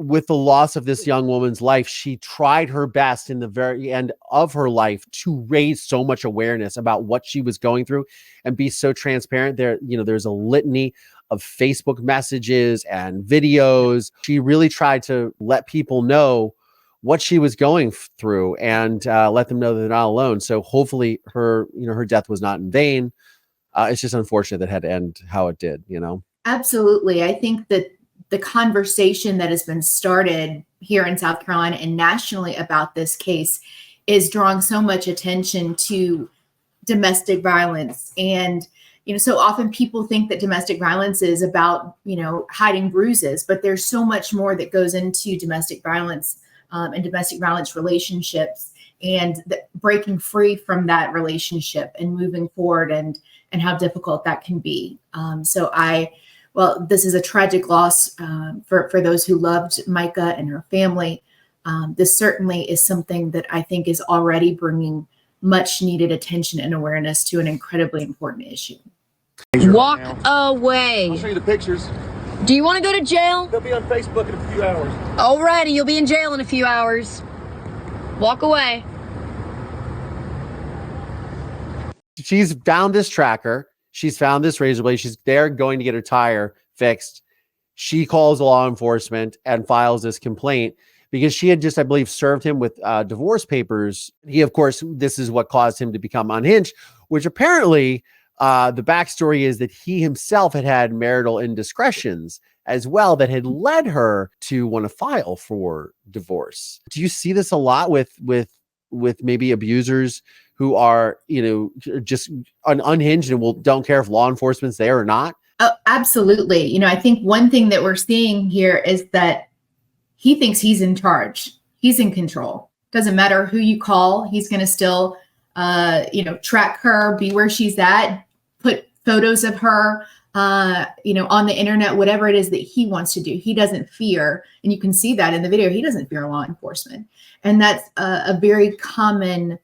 with the loss of this young woman's life, she tried her best in the very end of her life to raise so much awareness about what she was going through and be so transparent. There's a litany of Facebook messages and videos. She really tried to let people know what she was going through and let them know that they're not alone. So hopefully her death was not in vain. It's just unfortunate that it had to end how it did, Absolutely. I think that the conversation that has been started here in South Carolina and nationally about this case is drawing so much attention to domestic violence. And, so often people think that domestic violence is about, hiding bruises, but there's so much more that goes into domestic violence and domestic violence relationships and breaking free from that relationship and moving forward and how difficult that can be. This is a tragic loss for those who loved Mica and her family. This certainly is something that I think is already bringing much needed attention and awareness to an incredibly important issue. Walk away. I'll show you the pictures. Do you want to go to jail? They'll be on Facebook in a few hours. Alrighty, you'll be in jail in a few hours. Walk away. She's found this tracker. She's found this razor blade. She's there going to get her tire fixed. She calls law enforcement and files this complaint because she had just, I believe, served him with divorce papers. He, of course, this is what caused him to become unhinged, which apparently the backstory is that he himself had marital indiscretions as well that had led her to want to file for divorce. Do you see this a lot with maybe abusers who are, just unhinged and don't care if law enforcement's there or not? Oh, absolutely. I think one thing that we're seeing here is that he thinks he's in charge. He's in control. Doesn't matter who you call. He's going to still, track her, be where she's at, put photos of her, on the internet, whatever it is that he wants to do. He doesn't fear. And you can see that in the video. He doesn't fear law enforcement. And that's a very common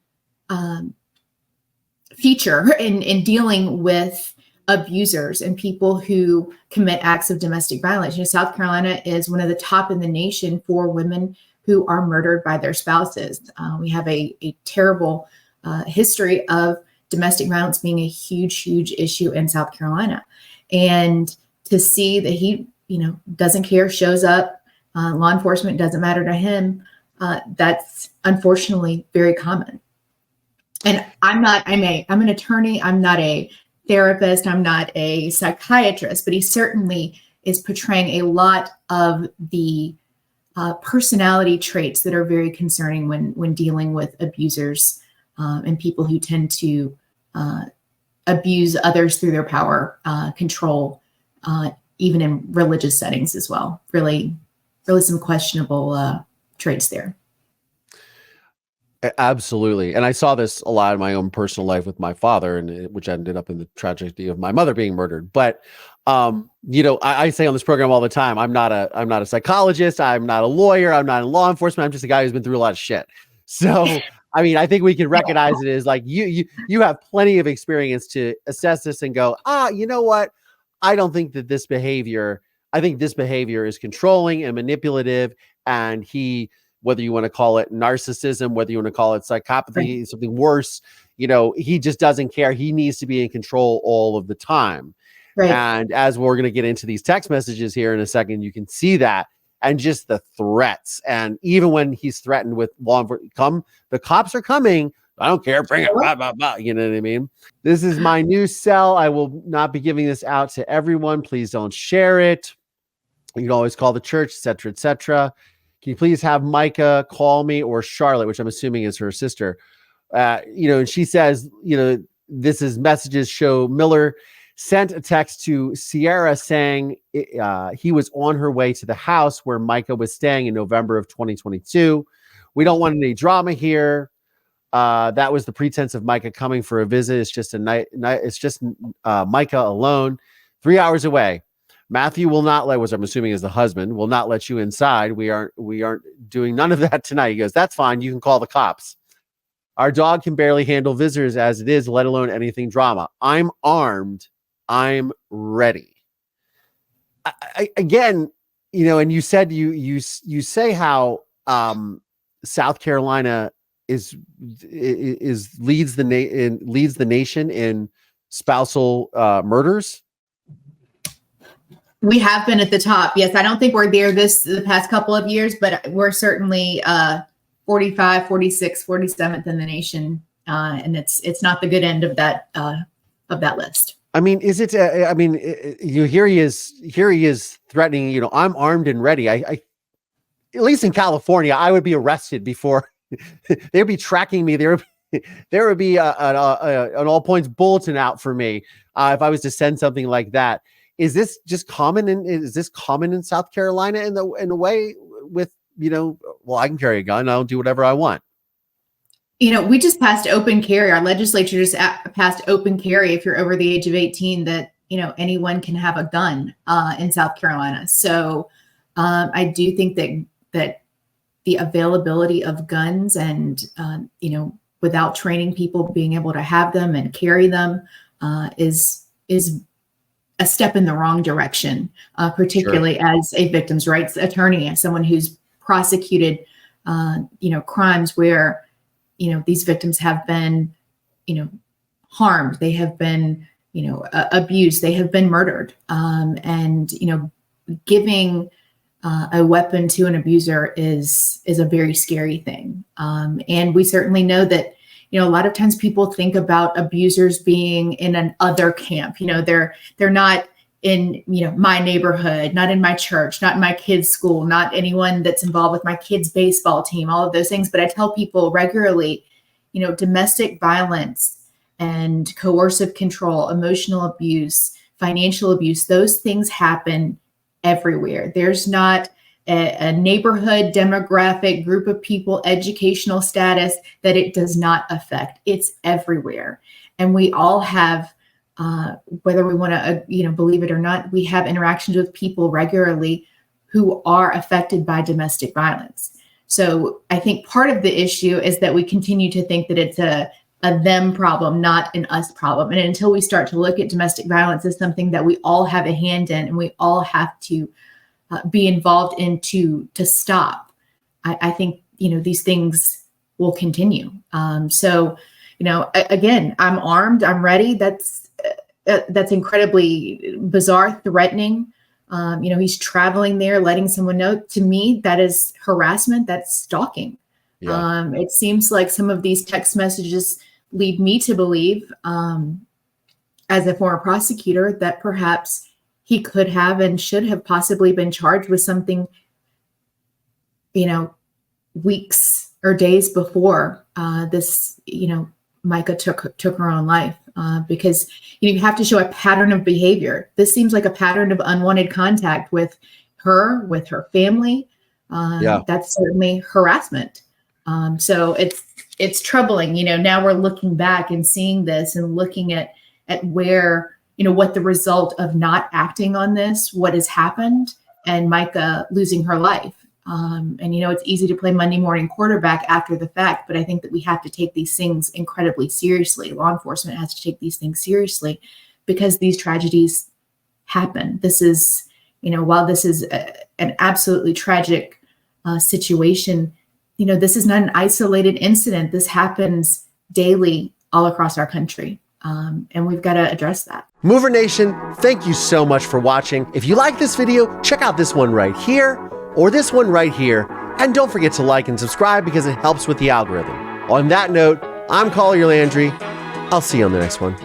feature in dealing with abusers and people who commit acts of domestic violence. South Carolina is one of the top in the nation for women who are murdered by their spouses. We have a terrible history of domestic violence being a huge, huge issue in South Carolina. And to see that he, doesn't care, shows up, law enforcement doesn't matter to him, that's unfortunately very common. And I'm an attorney. I'm not a therapist. I'm not a psychiatrist, but he certainly is portraying a lot of the personality traits that are very concerning when dealing with abusers and people who tend to abuse others through their power, control, even in religious settings as well. Really some questionable traits there. Absolutely. And I saw this a lot in my own personal life with my father, which ended up in the tragedy of my mother being murdered. But, I say on this program all the time, I'm not a psychologist. I'm not a lawyer. I'm not in law enforcement. I'm just a guy who's been through a lot of shit. So, I think we can recognize it as like you have plenty of experience to assess this and go, you know what? I don't think that I think this behavior is controlling and manipulative. And whether you want to call it narcissism, whether you want to call it psychopathy, right, something worse, he just doesn't care. He needs to be in control all of the time. Right. And as we're going to get into these text messages here in a second, you can see that. And just the threats. And even when he's threatened with law enforcement, the cops are coming. I don't care. Bring it. Blah, blah, blah. You know what I mean? This is my new cell. I will not be giving this out to everyone. Please don't share it. You can always call the church, etc., etc. Can you please have Mica call me, or Charlotte, which I'm assuming is her sister? And she says, this is messages show Miller sent a text to Sierra saying he was on her way to the house where Mica was staying in November of 2022. We don't want any drama here. That was the pretense of Mica coming for a visit. It's just it's just Mica alone, 3 hours away. Matthew will not let, which I'm assuming is the husband, will not let you inside. We aren't doing none of that tonight. He goes, that's fine. You can call the cops. Our dog can barely handle visitors as it is, let alone anything drama. I'm armed. I'm ready. Again, and you said you say how South Carolina leads the nation in spousal murders. We have been at the top. Yes, I don't think we're there the past couple of years, but we're certainly 45, 46, 47th in the nation, and it's not the good end of that list. I mean, is it? Here he is threatening. I'm armed and ready. I at least in California, I would be arrested before they'd be tracking me. There would be an all points bulletin out for me if I was to send something like that. Is this just common? Is this common in South Carolina in a way with well, I can carry a gun. I'll do whatever I want. We just passed open carry. Our legislature just passed open carry. If you're over the age of 18, that anyone can have a gun in South Carolina. So I do think that the availability of guns and without training people being able to have them and carry them is a step in the wrong direction, particularly Sure. as a victims' rights attorney, as someone who's prosecuted crimes where these victims have been harmed, they have been abused, they have been murdered, and giving a weapon to an abuser is a very scary thing, and we certainly know that a lot of times people think about abusers being in an other camp. They're not in my neighborhood, not in my church, not in my kids' school, not anyone that's involved with my kids' baseball team, all of those things. But I tell people regularly, domestic violence and coercive control, emotional abuse, financial abuse, those things happen everywhere. There's not a neighborhood, demographic, group of people, educational status that it does not affect. It's everywhere. And we all have, whether we want to, believe it or not, we have interactions with people regularly who are affected by domestic violence. So I think part of the issue is that we continue to think that it's a them problem, not an us problem. And until we start to look at domestic violence as something that we all have a hand in and we all have to be involved in to stop, I think, these things will continue. So, again, I'm armed, I'm ready. That's incredibly bizarre, threatening. He's traveling there, letting someone know. To me, that is harassment. That's stalking. Yeah. It seems like some of these text messages lead me to believe, as a former prosecutor, that perhaps he could have and should have possibly been charged with something, weeks or days before this, Mica took her own life, because you have to show a pattern of behavior. This seems like a pattern of unwanted contact with her family. That's certainly harassment. So it's troubling. Now we're looking back and seeing this and looking at where, what the result of not acting on this, what has happened, and Mica losing her life. And it's easy to play Monday morning quarterback after the fact, but I think that we have to take these things incredibly seriously. Law enforcement has to take these things seriously because these tragedies happen. This is, while this is an absolutely tragic situation, this is not an isolated incident. This happens daily all across our country. And we've got to address that. Mover Nation, thank you so much for watching. If you like this video, check out this one right here or this one right here. And don't forget to like and subscribe because it helps with the algorithm. On that note, I'm Collier Landry. I'll see you on the next one.